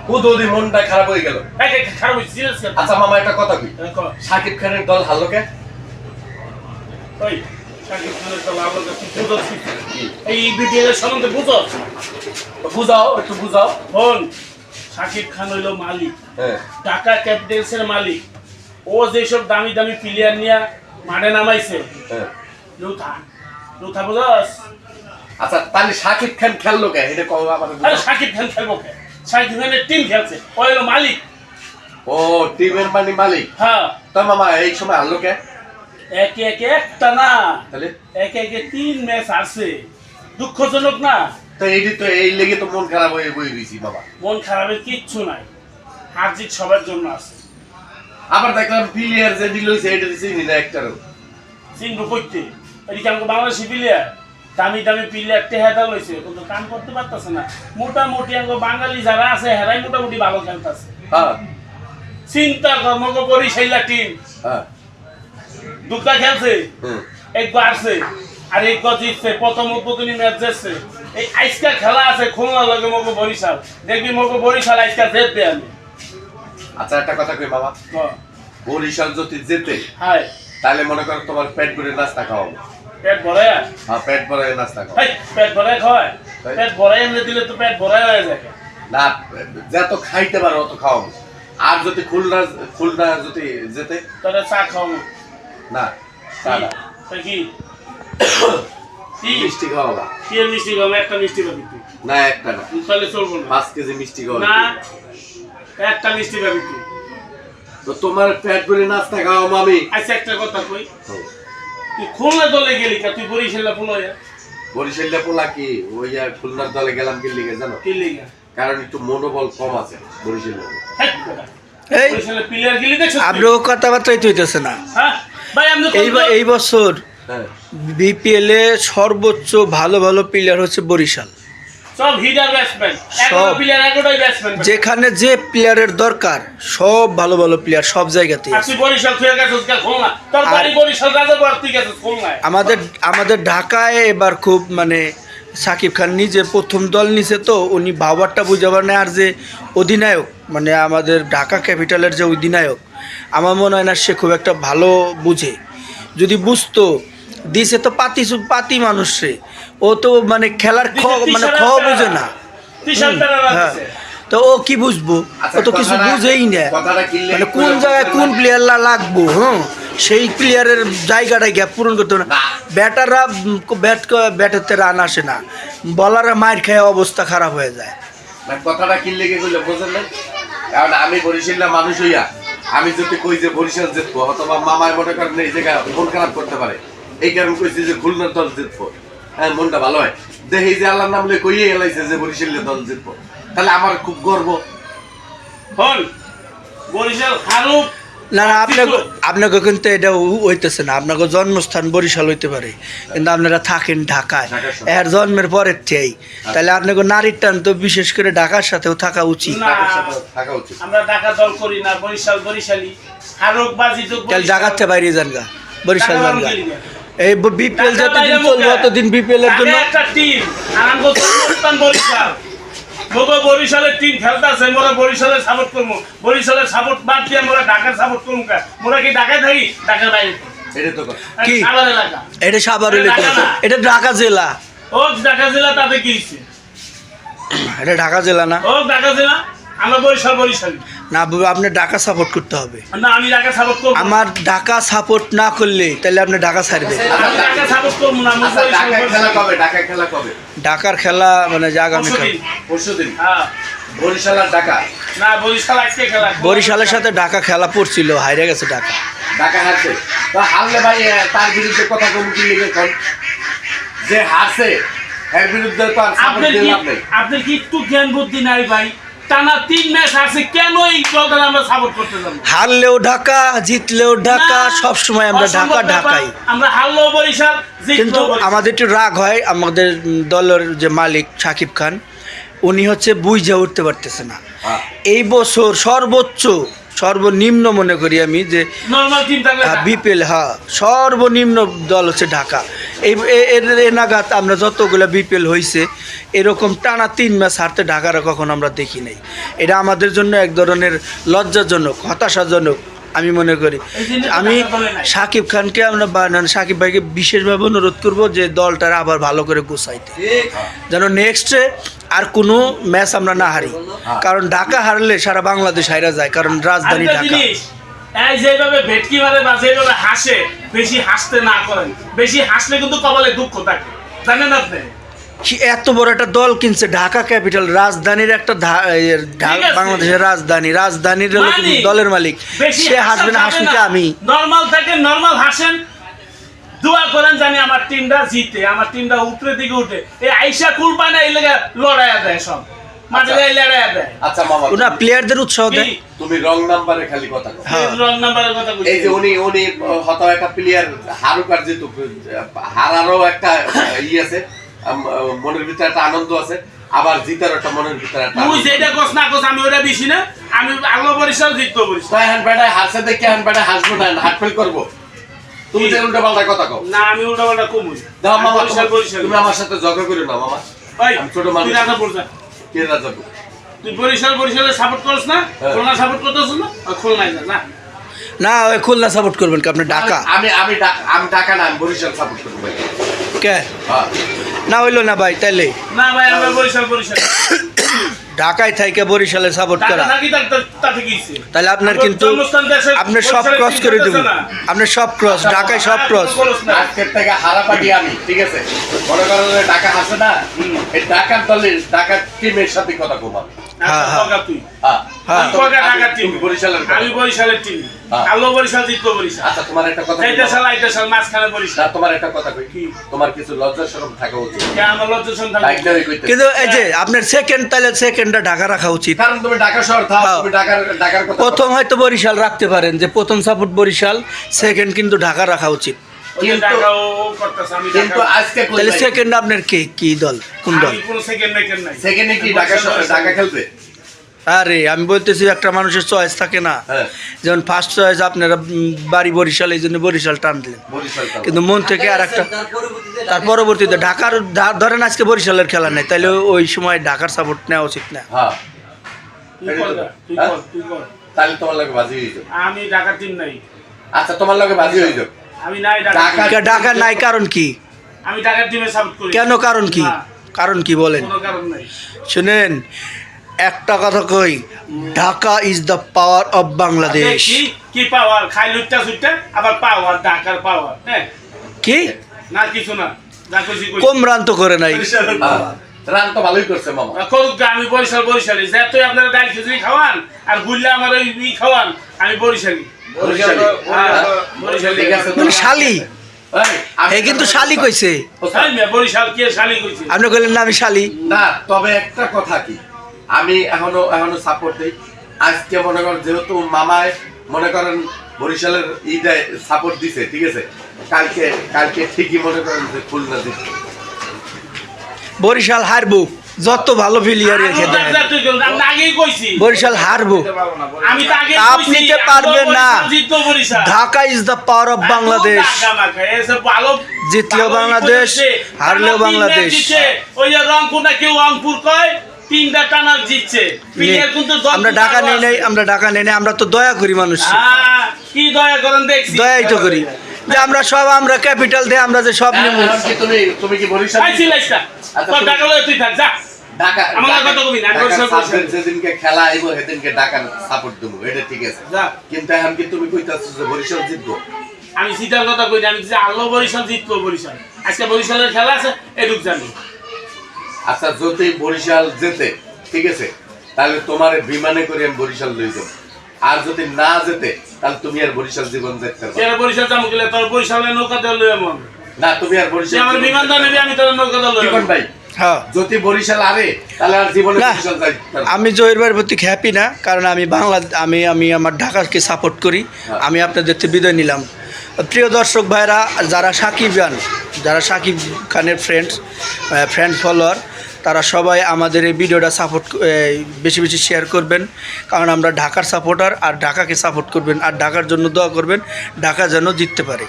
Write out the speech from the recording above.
হুদুদি মনটা খারাপ হয়ে গেল। খারাপ হয়েছে সিরিয়াস। আচ্ছা মামা একটা কথা কই, শাকিব খানের দল হারলো কে? ওই শাকিব খানের দল হারলো কে? তুই বুঝছ এই বিপিএল এর সম্বন্ধে বুঝছ? বুঝাও, একটু বুঝাও। বল, শাকিব খান হইলো মালিক, হ্যাঁ ঢাকা ক্যাপিটালসের মালিক। ও যেসব দামি দামি প্লেয়ার নিয়ে মাঠে নামাইছে, হ্যাঁ। লুথা বুঝছ? আচ্ছা তাহলে শাকিব খান খেললো কে এটা কও আমাদের। আরে শাকিব খান খেলবো কে? শাকিব খানের টিম খেলছে, ও হলো মালিক। ও টিমের মালিক। হ্যাঁ। তো মামা এই সময় হারলো কে? একে একে একটা না, তাহলে একে একে 3 ম্যাচ আছে। দুঃখজনক না? তো এইটি তো এই লেগে তো মন খারাপ হয়ে বই রইছি বাবা। মন খারাপের কিচ্ছু নাই, হার জিত সবার জন্য আছে। আবার দেখলাম প্লেয়ার যে দিল হইছে এটা চিনি না একটারও। সিংহ কইতে এদিকে আমাকে বাংলাদেশি প্লেয়ার দামি দামি প্লেয়ার টেহাদা লইছে, কিন্তু কাম করতে পারতেছে না। মোটামুটি আমাকে বাঙালি যারা আছে হেরাই মোটামুটি ভালো খেলতেছে। হ্যাঁ চিন্তা কর্মক বরিশাইলা টিম হ্যাঁ। দুটা খেলছে, হুম। একবার আসছে আর একবার জিতছে। প্রথম উদ্বোধনী ম্যাচ জিতছে। এই আজকা খেলা আছে খুলনা লগে মগো বরিশাল, দেখবি মগো বরিশাল আজকা জিতবে। আমি আচ্ছা একটা কথা কই মামা, বরিশাল যদি জেতে হাই তাহলে মনে করো তোমার পেট ভরে নাস্তা খাওয়াবো। পেট ভরে? হ্যাঁ পেট ভরে নাস্তা খাও। পেট ভরে খাওয়ায়? পেট ভরে এমনি দিলে তো পেট ভরে হয়ে যায় না, যত খাইতে পারো অত খাওয়াবো। আর যদি খুলনা যদি যেতে তাহলে চা খাওয়াবো না, চা না, কি মিষ্টি খাওয়াবা। কি মিষ্টি খাওয়াবো? একটা মিষ্টি পাবি তুই? না একটা না, তাহলে চলবো না। 5 কেজি মিষ্টি খাওয়াবো না, একটা মিষ্টি পাবি তুই। তো তোমার পেট ভরে নাস্তা খাওয়াবো আমি। আচ্ছা একটা কথা কই, তুই খুলনা দলে গেলি কা? তুই বরিশালে পুনয়া বরিশালে পোলা কি ওই খুলনার দলে গেলাম কি লিগে জানো? কি লিগা? কারণ একটু মনোবল কম আছে বরিশালে। এই বরিশালে প্লেয়ার গেলি দেখছ? আব্রো কথাবার্তাই তো হইতেছে না। হ্যাঁ ভাই, আমি এই বছর হ্যাঁ বিপিএল এ সর্বোচ্চ ভালো ভালো প্লেয়ার হচ্ছে বরিশাল। সব হিটার ব্যাটসম্যান, 11 প্লেয়ার 11টাই ব্যাটসম্যান। যেখানে যে প্লেয়ারের দরকার সব ভালো ভালো প্লেয়ার সব জায়গাতেই আছে। তুই বরিশাল তুই গেছিস কা খুলনা? তোর বাড়ি বরিশাল, রাজাপুর, তুই গেছিস খুলনায়। আমাদের ঢাকায় এবার খুব মানে সাকিব খান নিজে প্রথম দল নিছে, তো উনি ভাবারটা বুঝাবার না। আর যে অধিনায়ক মানে আমাদের ঢাকা ক্যাপিটালের যে অধিনায়ক, আমার মনে হয় না সে খুব একটা ভালো বুঝে। যদি বুঝতো দিছে তো পাতি মানুষ সে, ও তো মানে খেলার মানে বুঝে না। হ্যাঁ, তো ও কি বুঝবো? ও তো কিছু বুঝেই না, মানে কোন জায়গায় কোন প্লেয়ার লাগবো। হ্যাঁ, সেই প্লেয়ারের জায়গাটায় গ্যাপ পূরণ করতে হবে না। ব্যাটাররা ব্যাটেতে রান আসে না, বলাররা মার খেয়ে অবস্থা খারাপ হয়ে যায়। কথাটা কি লেগে গেল বুঝলেন? কারণ আমি বরিশালের মানুষ হইয়া আমি যদি কই যে বরিশাল জিতবো, অথবা মামায় মনে করেন এই জায়গা মন খারাপ করতে পারে, এই কারণে কইছি যে খুলনার দল জিতবো। হ্যাঁ মনটা ভালো হয়, দেখি যে আল্লাহর নাম লয়ে কইয়ে এলাইছে যে বরিশালের দল জিতবো, তাহলে আমার খুব গর্ব। হল বরিশাল হারুক না না, আপনাকে কিন্তু এটা হইতেছে না। আপনাকে জন্মস্থান বরিশাল হইতে পারে, কিন্তু আপনারা থাকেন ঢাকায়, এর জন্মের পরের থেকেই। তাহলে আপনাকে নারীর টান তো বিশেষ করে ঢাকার সাথেও থাকা উচিত। আমরা ঢাকা দল করি না, বরিশাল বরিশালী। হারুক বাজি তো তাহলে ঢাকাতে বাইরে যান গা, বরিশাল যান গা। এই বিপিএল যতদিন চলবে ততদিন বিপিএল এর জন্য একটা টিম আনন্দ জন্মস্থান বরিশাল। মোগো বরিশালের টিম খেলতেছে, মোরা বরিশালের সাপোর্ট করবো। বরিশালের সাপোর্ট বাদ দিয়ে মোরা ঢাকার সাপোর্ট করবো। মোরা কি ঢাকায় থাকি? ঢাকার বাইরে কি? সাভার এলাকা। এটা সাভার এলাকা, এটা ঢাকা জেলা। ও ঢাকা জেলা, তাতে কি হইছে? এটা ঢাকা জেলা না? ও ঢাকা জেলা, আমরা বরিশালী না। আপনি ঢাকা সাপোর্ট করতে হবে। না, আমি ঢাকা সাপোর্ট করব। আমার ঢাকা সাপোর্ট না করলে তাহলে আপনি ঢাকা ছাড়বেন। আমি ঢাকা সাপোর্ট করব না। ঢাকার খেলা মানে আগামী পরশুদিন হ্যাঁ বরিশাল আর ঢাকা। না, বরিশাল আজকে খেলা। বরিশালের সাথে ঢাকা খেলা পড়ছিল, হাইরে গেছে ঢাকা। ঢাকা হারছে, তো হারলে ভাই তার বিরুদ্ধে কথা কম কি লিখে কোন যে হারছে এর বিরুদ্ধে তো আর সাপোর্ট দিলাম নাই। আপনি কি একটু জ্ঞান বুদ্ধি নাই ভাই? টানা 3 ম্যাচ আছে, কেন এই দলটা আমরা সাপোর্ট করতে যাব? হারলেও ঢাকা, জিতলেও ঢাকা, সব সময় আমরা ঢাকাই। আমরা হারলেও বরিশাল, কিন্তু আমাদের একটু রাগ হয়, আমাদের দলের যে মালিক সাকিব খান, উনি হচ্ছে বুঝে উঠতে পারতেছে না। এই বছর সর্বনিম্ন মনে করি আমি যে নরমাল টিম থাকলে বিপিএল, হ্যাঁ সর্বনিম্ন দল হচ্ছে ঢাকা। এ নাগাদ আমরা যতগুলো বিপিএল হয়েছে এরকম টানা 3 ম্যাচ হারতে ঢাকার কখনো আমরা দেখি নাই। এটা আমাদের জন্য এক ধরনের লজ্জাজনক, হতাশাজনক আমি মনে করি। আমি শাকিব খানকে আমরা শাকিব ভাইকে বিশেষভাবে অনুরোধ করব যে দলটার আবার ভালো করে গোছাইতে, যেন নেক্সটে আর কোনো ম্যাচ আমরা না হারি। কারণ ঢাকা হারলে সারা বাংলাদেশ হাইরা যায়, কারণ রাজধানী ঢাকা। এই যেভাবে ভেটকি মারে বা যেভাবে হাসে, বেশি হাসতে না করেন। বেশি হাসলে কিন্তু কপালে দুঃখ থাকে, জানেন আপনি? এত বড় একটা দল কিনছে, ঢাকা ক্যাপিটাল, রাজধানীর একটা বাংলাদেশের রাজধানীর দলের মালিক, সে হাসবে না হাসবে আমি। নরমাল থাকেন, নরমাল হাসেন, দোয়া করেন জানি আমার টিমটা জিতে, আমার টিমটা উপরের দিকে উঠে। এই আইসা কুল পায় না, এই লেগে লড়াইয়া দেয় সব মাঝে লড়াইয়া দেয়। আচ্ছা মামা, ওনা প্লেয়ারদের উৎসাহ দেয়। তুমি রং নাম্বারে খালি কথা কও। রং নাম্বারের কথা বলছি। এই যে উনি হয়তো একটা প্লেয়ার হারুক আর জিতুক, হারারও একটা আছে, মনের ভিতরে একটা আনন্দ আছে, আবার জিতার একটা মনের ভিতরে একটা। তুই যেটা কস না কস, আমি ওটা বেশি না, আমি আলো বরিশাল জিতবো বরিশাল। তাই হ্যান বেটা হারছে দেখে হ্যান বেটা হাসবো না, হার্টফেল করবো। তুমি যে উল্টা পাল্টা কথা কও না, আমি উল্টা পাল্টা কমই দাও মামা। বরিশাল তুমি আমার সাথে ঝগড়া করো না মামা। ভাই আমি ছোট মানুষ। তুই রাজা বলছা, কে রাজাবো? তুই বরিশালের সাপোর্ট করছ না, খুলনা সাপোর্ট করতেছ না, খুলনায় যা না। না, ওই খুলনা সাপোর্ট করবেন কি আপনি? ঢাকা? আমি ঢাকা না, আমি বরিশাল সাপোর্ট করবো ভাই। কে হ্যাঁ। না হইলো না ভাই, তাইলে না ভাই, আমরা বরিশাল ঢাকায় থাইকে বরিশালে সাপোর্ট করা, তাহলে আপনার কিন্তু আপনি সব ক্রস করে দেবেন। আপনি সব ক্রস, ঢাকায় সব ক্রস। আজকের থেকে হারা পাটি আমি, ঠিক আছে? মনে করেন যে ঢাকা হাসে না, এই ঢাকার দলের ঢাকার টিমের সাথে কথা কবা। হ্যাঁ হ্যাঁ হ্যাঁ, আমি বরিশালের টিম, হ্যাঁ। আলো বরিশাল জিতবো বরিশাল। আচ্ছা, তোমার একটা কথা এইটা সাল মাঝখানে বরিশাল। না, তোমার একটা কথা কই, কি তোমার কিছু লজ্জা শরম থাকা উচিত। কে আমার লজ্জা শরম থাকবে? একদমই কইতে। কিন্তু এই যে আপনার সেকেন্ড, তাহলে সেকেন্ডটা ঢাকা রাখা উচিত। কারণ তুমি ঢাকা শহর থাও, তুমি ঢাকার কথা। প্রথম হয়তো বরিশাল রাখতে পারেন, যে প্রথম সাপোর্ট বরিশাল, সেকেন্ড কিন্তু ঢাকা রাখা উচিত। কিন্তু আজকে তাহলে সেকেন্ড আপনার কি দল, কোন দল? সেকেন্ডে কি ঢাকা খেলবে? আরে আমি বলতেছি একটা মানুষের চয়েস থাকে না, যেমন ফার্স্ট চয়েস আপনারা বাড়ি বরিশাল, এই জন্য বরিশাল টান দিলেন, কিন্তু মন থেকে আর একটা, তার পরবর্তীতে ঢাকার ধরেন আজকে বরিশালের খেলা নেই, তাহলে ওই সময় ঢাকার সাপোর্ট নেওয়া উচিত না। তাহলে তোমার লাগে বাজি হয়ে যাবে। আমি ঢাকার টিম নাই। আচ্ছা, তোমার লাগে বাজি হয়ে যাবে। আমি নাই ঢাকা নাই, কারণ কি? আমি ঢাকার টিমে সাপোর্ট করি। কেন, কারণ কি? কারণ কি বলেন? কোনো কারণ নাই। শুনেন, একটা কথা কই, Dhaka is the power of Bangladesh. কি পাওয়ার? খাই লুটটা সুটটা, আবার পাওয়ার, ঢাকার পাওয়ার। হ্যাঁ, কি না কিছু না, যা কইছি কইছি। কম রান তো করে নাই। রান তো ভালোই করছে মামা। আমি বরিশালি, যেহেতু আপনারা ডাল খিচুড়ি খাওয়ান আর বুঝলে আমার ওই খাওয়ান, আমি বরিশালি। মানে শালি, এই কিন্তু শালি কইছে। বরিশাল কি শালি কইছে? আপনি কইলেন না আমি শালি। না, তবে একটা কথা কি, আমি এখনো সাপোর্ট দিই। আজকে মনে করেন যেহেতু মামায় মনে করেন বরিশালের ঈদে সাপোর্ট দিছে, ঠিক আছে, কালকে ঠিকই মনে করেন যে খুলনা জিতবে। বরিশাল হারবো, যত ভালো প্লেয়ার রেখে দেন, বরিশাল হারবো। আপনি তো পারবেন না। Dhaka is the power of Bangladesh. জিতলেও বাংলাদেশ, হারলেও বাংলাদেশ। ওই যে রংপুর না কেউ রংপুর কয়, তিনটা টানা জিতছে। আমরা ঢাকা নেই নাই, আমরা তো দয়া করি মানুষ। কি দয়া করেন দেখছি, দয়াই তো করি যে আমরা ক্যাপিটাল দিয়ে আমরা যে সব নেব। তুমি কি বরিশাল? তুই থাক যা। যেদিনকে খেলা আইব সেদিনকে ঢাকার সাপোর্ট দেবো, এটা ঠিক আছে। কিন্তু এখন কি তুমি কইতাছো যে বরিশাল জিতবো? আমি সিটার কথা কই না, আমি যে আলো বরিশাল জিতবো। বরিশাল আজকে বরিশালের খেলা আছে, এটুক জানি। আচ্ছা, যদি বরিশাল জেতে, ঠিক আছে, তাহলে তোমার বিমানে করে আমি বরিশাল লই যাব। আর যদি না জেতে, তাহলে তুমি আর বরিশাল জীবন দেখতে পারবে না। বরিশাল যাবো গেলে তোর বরিশালের নৌকা দিয়ে লই এমন না, তুমি আর বরিশাল আমার বিমান দাও নেবে, আমি তোর নৌকা দিয়ে লই। কোন ভাই? হ্যাঁ, যদি বরিশাল আরে, তাহলে আর জীবনে বরিশাল যাইতে পারবে না। আমি জহির ভাইয়ের প্রতি হ্যাপি না, কারণ আমি আমি আমার ঢাকাকে সাপোর্ট করি। আমি আপনাদের থেকে বিদায় নিলাম। প্রিয় দর্শক ভাইরা, যারা সাকিব খানের ফ্রেন্ড ফলোয়ার, তারা সবাই আমাদের এই ভিডিওটা বেশি বেশি শেয়ার করবেন, কারণ আমরা ঢাকার সাপোর্টার, আর ঢাকাকে সাপোর্ট করবেন, আর ঢাকার জন্য দোয়া করবেন, ঢাকা যেন জিততে পারে।